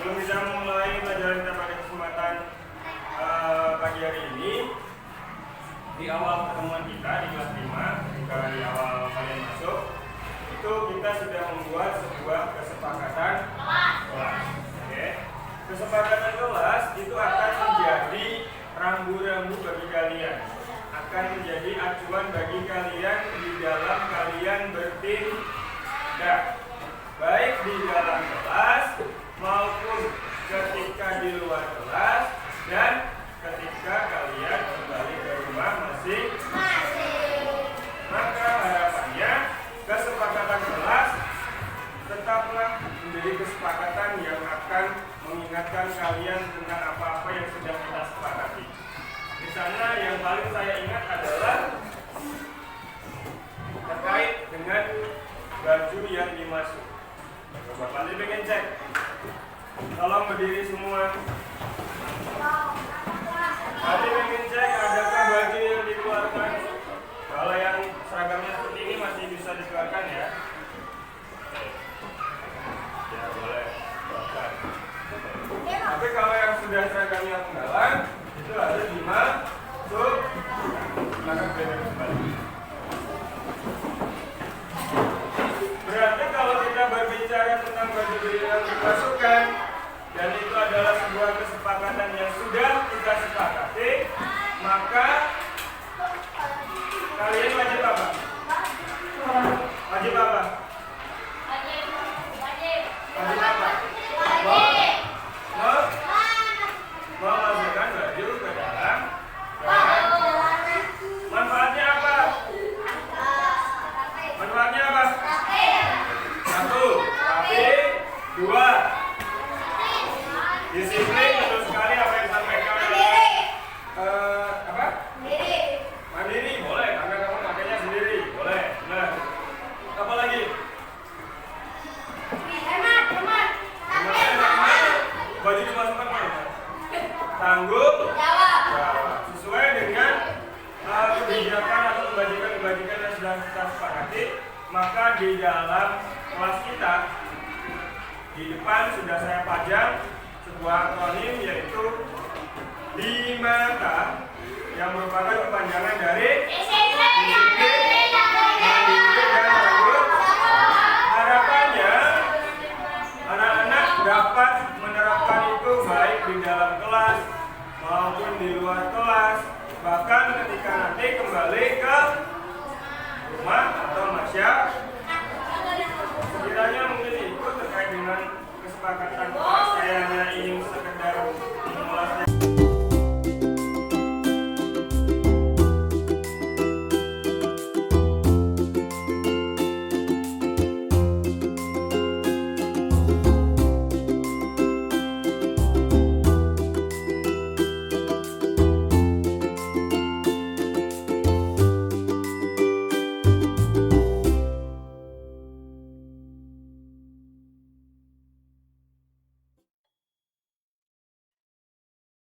Sebelum kita memulai pelajaran kita pada kesempatan pagi hari ini, di awal pertemuan kita di kelas 5, ketika di awal kalian masuk, itu kita sudah membuat sebuah kesepakatan kelas. Oke. Kesepakatan kelas itu akan menjadi rambu-rambu bagi kalian, akan menjadi acuan bagi kalian di dalam kalian bertindak, baik di dalam kelas maupun ketika di luar kelas dan ketika kalian kembali ke rumah masing-masing. Maka harapannya kesepakatan kelas tetaplah menjadi kesepakatan yang akan mengingatkan kalian tentang apa-apa yang sudah kita sepakati. Di sana yang paling saya ingat adalah terkait dengan baju yang dimasuk. Bapak nanti pengen cek. Tolong berdiri semua. Tadi pengen cek adakah baju yang dikeluarkan. Kalau yang seragamnya seperti ini masih bisa dikeluarkan ya. Ya boleh. Tapi kalau yang sudah seragamnya penggalan itu harus dimasuk. Maka beda kembali. Berarti kalau kita berbicara tentang baju yang dimasukkan dan itu adalah sebuah kesepakatan yang sudah kita sepakati, maka kalian wajib apa? Wajib apa? Wajib apa? Memasukkan baju ke dalam. Manfaatnya apa? Manfaatnya apa? 1, rapi. 2, disiplin. Betul sekali apa yang disampaikan oleh apa? Mandiri boleh, karena kamu pakainya sendiri boleh. Benar. Apa lagi? Hemat. Baju dimasukkan mana? Tanggung jawab. Sesuai dengan kebijakan atau kebajikan yang sudah kita sepakati, maka di dalam kelas kita di depan sudah saya pajang sebuah akronim yaitu 5K yang merupakan kepanjangan dari disiplin, mandiri, dan tanggung. Harapannya anak-anak dapat menerapkan itu baik di dalam kelas maupun di luar kelas, bahkan ketika nanti kembali ke rumah atau masyarakat. Sekiranya mungkin itu terkait dengan kesepakatan kelas.